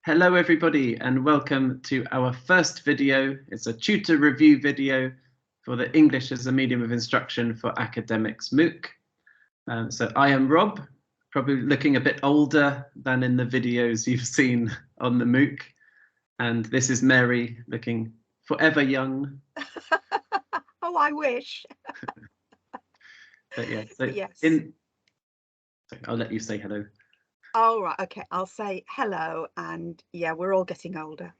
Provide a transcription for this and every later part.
Hello everybody and welcome to our first video. It's a tutor review video for the English as a Medium of Instruction for Academics MOOC. So I am Rob, probably looking a bit older than in the videos you've seen on the MOOC. And this is Mary, looking forever young. Oh, I wish. But yeah, so yes. I'll let you say hello. Oh, right. Okay, I'll say hello. And yeah, we're all getting older.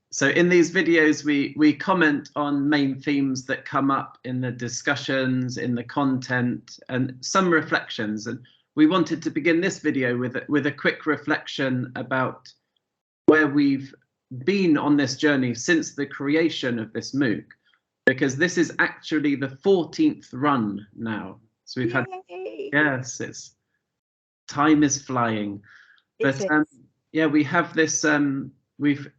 So in these videos, we comment on main themes that come up in the discussions, in the content, and some reflections. And we wanted to begin this video with a quick reflection about where we've been on this journey since the creation of this MOOC, because this is actually the 14th run now. So we've had, yes, time is flying. But yeah, we have this, we've,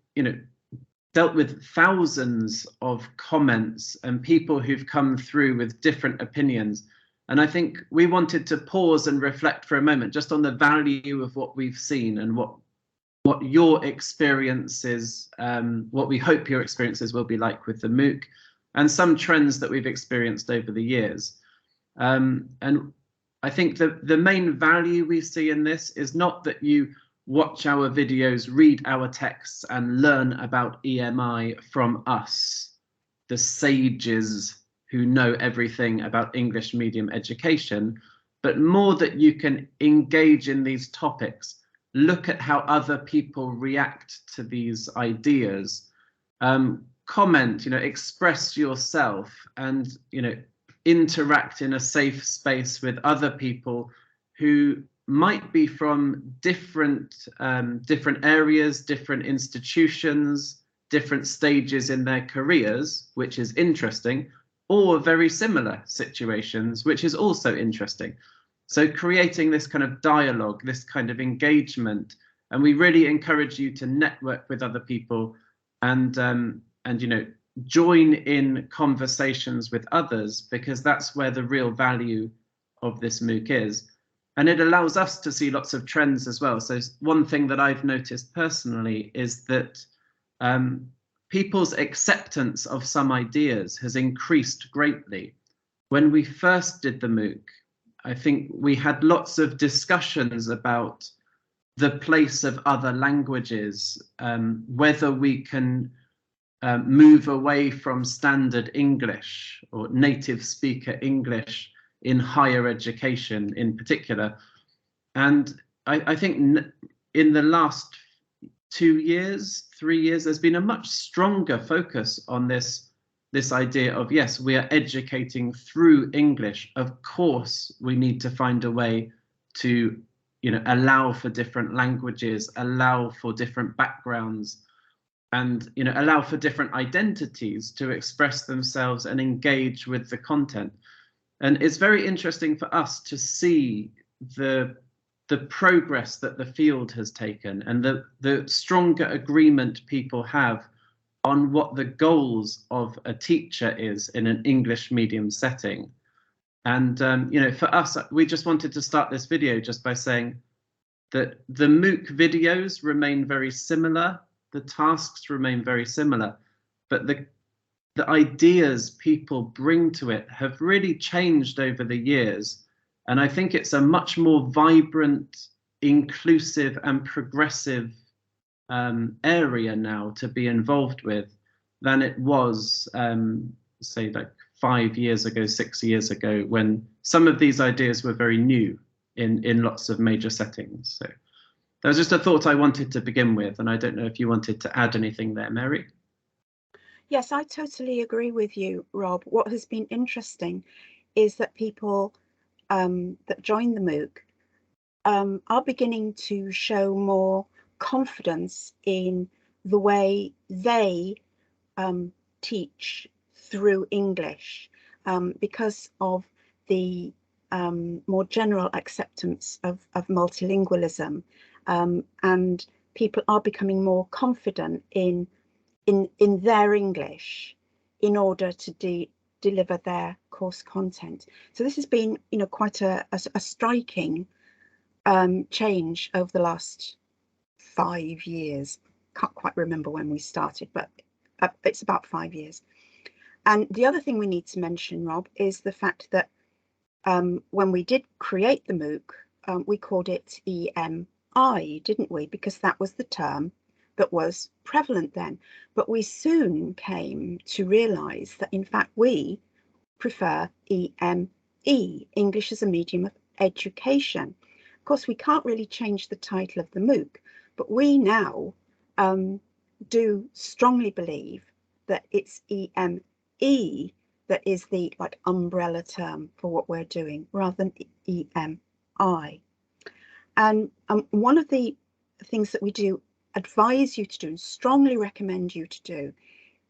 dealt with thousands of comments and people who've come through with different opinions. And I think we wanted to pause and reflect for a moment just on the value of what we've seen and what your experiences, what we hope your experiences will be like with the MOOC, and some trends that we've experienced over the years. And I think the main value we see in this is not that you watch our videos, read our texts, and learn about EMI from us, the sages who know everything about English medium education, but more that you can engage in these topics, look at how other people react to these ideas, comment, express yourself, and interact in a safe space with other people who might be from different areas, different institutions, different stages in their careers, which is interesting, or very similar situations, which is also interesting. So creating this kind of dialogue, this kind of engagement, and we really encourage you to network with other people and join in conversations with others, because that's where the real value of this MOOC is. And it allows us to see lots of trends as well. So one thing that I've noticed personally is that people's acceptance of some ideas has increased greatly. When we first did the MOOC, I think we had lots of discussions about the place of other languages, whether we can move away from standard English or native speaker English in higher education in particular. And I think in the last 2 years, 3 years, there's been a much stronger focus on this idea of, yes, we are educating through English. Of course, we need to find a way to, allow for different languages, allow for different backgrounds, and allow for different identities to express themselves and engage with the content. And it's very interesting for us to see the progress that the field has taken and the stronger agreement people have on what the goals of a teacher is in an English medium setting. And for us, we just wanted to start this video just by saying that the MOOC videos remain very similar, the tasks remain very similar, but the ideas people bring to it have really changed over the years. And I think it's a much more vibrant, inclusive and progressive area now to be involved with than it was, say, like 5 years ago, 6 years ago, when some of these ideas were very new in lots of major settings. So that was just a thought I wanted to begin with. And I don't know if you wanted to add anything there, Mary. Yes, I totally agree with you, Rob. What has been interesting is that people that join the MOOC are beginning to show more confidence in the way they teach through English, because of the more general acceptance of multilingualism, and people are becoming more confident in their English in order to deliver their course content. So this has been, quite a striking change over the last 5 years. Can't quite remember when we started, but it's about 5 years. And the other thing we need to mention, Rob, is the fact that when we did create the MOOC, we called it EMI, didn't we? Because that was the term that was prevalent then. But we soon came to realise that, in fact, we prefer EME, English as a Medium of Education. Of course, we can't really change the title of the MOOC, but we now do strongly believe that it's EME that is the umbrella term for what we're doing, rather than EMI. And one of the things that we do advise you to do and strongly recommend you to do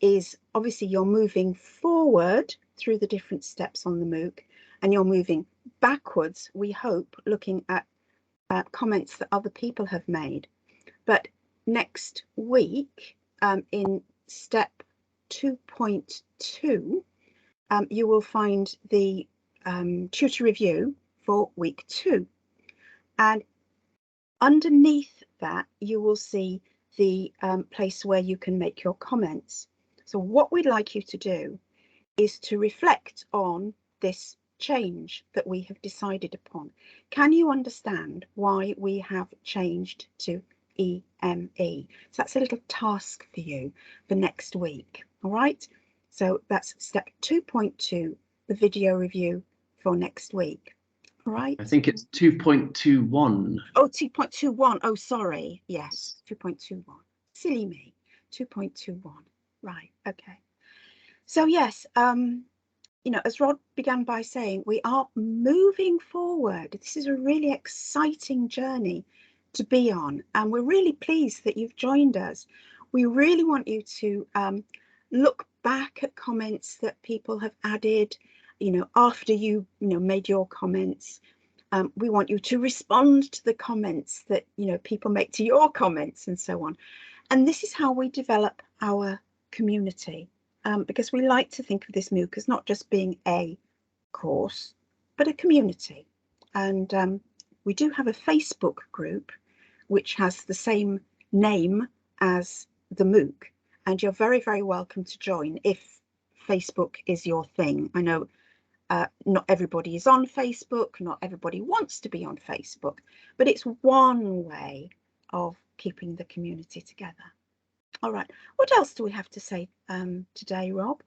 is, obviously, you're moving forward through the different steps on the MOOC, and you're moving backwards, we hope, looking at comments that other people have made. But next week, in step 2.2, you will find the tutor review for week 2. And underneath that, you will see the place where you can make your comments. So what we'd like you to do is to reflect on this change that we have decided upon. Can you understand why we have changed to EME? So that's a little task for you for next week. All right. So that's step 2.2, the video review for next week. All right. I think it's 2.21. Oh, 2.21. Oh, sorry. Yes, 2.21. Silly me. 2.21. Right. Okay. So yes, you know, as Rod began by saying, we are moving forward. This is a really exciting journey to be on, and we're really pleased that you've joined us. We really want you to look back at comments that people have added, you know, after you made your comments. We want you to respond to the comments that, you know, people make to your comments and so on. And this is how we develop our community, because we like to think of this MOOC as not just being a course, but a community. And we do have a Facebook group which has the same name as the MOOC, and you're very, very welcome to join if Facebook is your thing. I know not everybody is on Facebook, not everybody wants to be on Facebook, but it's one way of keeping the community together. All right, what else do we have to say today, Rob?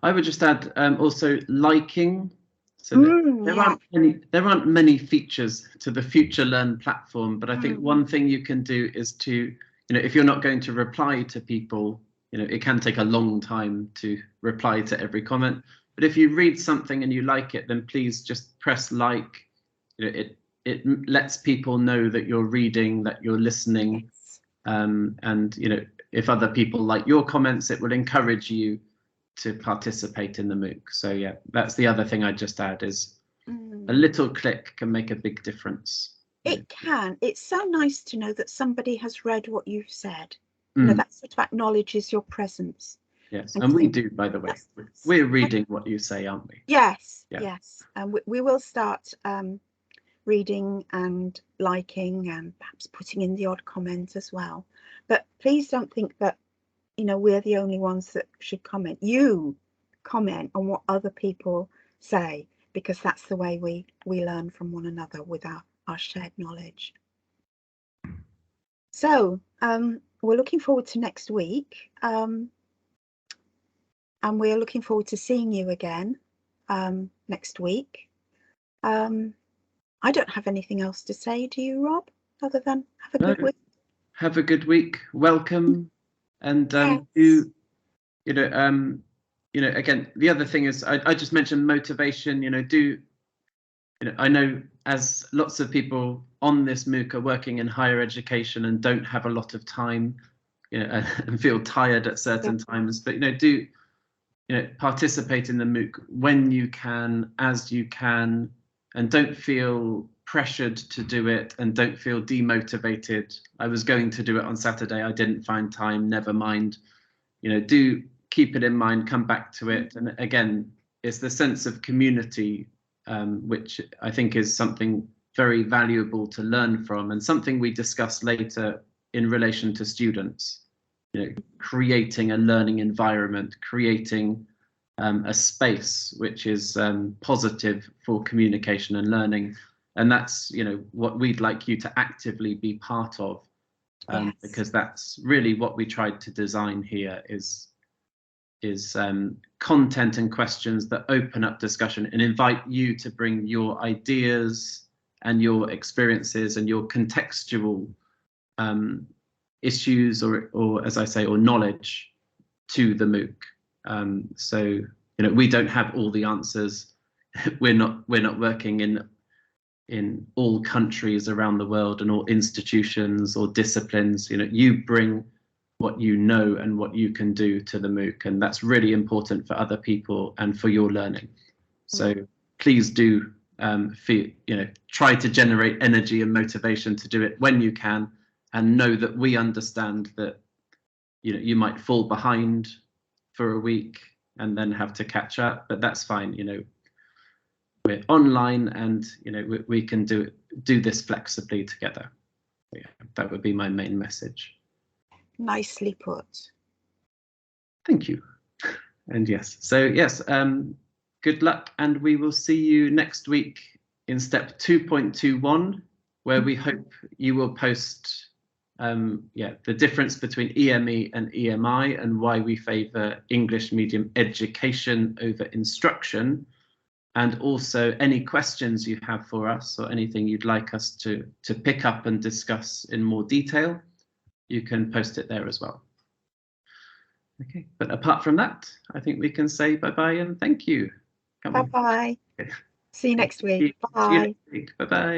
I would just add also liking. So there aren't many features to the Future Learn platform, but I think one thing you can do is to, you know, if you're not going to reply to people, you know, it can take a long time to reply to every comment. But if you read something and you like it, then please just press like. You know, it lets people know that you're reading, that you're listening. Yes. And you know, if other people like your comments, it will encourage you to participate in the MOOC. So yeah, that's the other thing I'd just add is a little click can make a big difference. It can. It's so nice to know that somebody has read what you've said. You know, that sort of acknowledges your presence. Yes, and we do, by the way. We're reading what you say, aren't we? Yes, yeah. Yes. And we will start reading and liking and perhaps putting in the odd comment as well. But please don't think that, you know, we're the only ones that should comment. You comment on what other people say, because that's the way we learn from one another with our shared knowledge. So we're looking forward to next week. And we're looking forward to seeing you again next week. I don't have anything else to say, do you, Rob, other than have a good week? Have a good week. Welcome. And yes. you know, again, the other thing is I just mentioned motivation. You know, I know as lots of people on this MOOC are working in higher education and don't have a lot of time, you know, and feel tired at certain times, but do participate in the MOOC when you can, as you can, and don't feel pressured to do it, and don't feel demotivated. I was going to do it on Saturday, I didn't find time, never mind. You know, do keep it in mind, come back to it. And again, it's the sense of community, which I think is something very valuable to learn from, and something we discuss later in relation to students, creating a learning environment, creating a space which is positive for communication and learning. And that's, what we'd like you to actively be part of, Yes. because that's really what we tried to design here is content and questions that open up discussion and invite you to bring your ideas and your experiences and your contextual issues or as I say, or knowledge to the MOOC. So we don't have all the answers. We're not working in all countries around the world and all institutions or disciplines. You bring what you know and what you can do to the MOOC, and that's really important for other people and for your learning. So please do try to generate energy and motivation to do it when you can, and know that we understand that you might fall behind for a week and then have to catch up, but that's fine. We're online, and we can do this flexibly together. Yeah, that would be my main message. Nicely put. Thank you. And yes, so yes, good luck, and we will see you next week in step 2.21, where we hope you will post the difference between EME and EMI and why we favour English medium education over instruction, and also any questions you have for us or anything you'd like us to pick up and discuss in more detail. You can post it there as well. Okay, but apart from that, I think we can say bye-bye and thank you. Bye-bye. See you next week. Bye. See you next week. Bye-bye.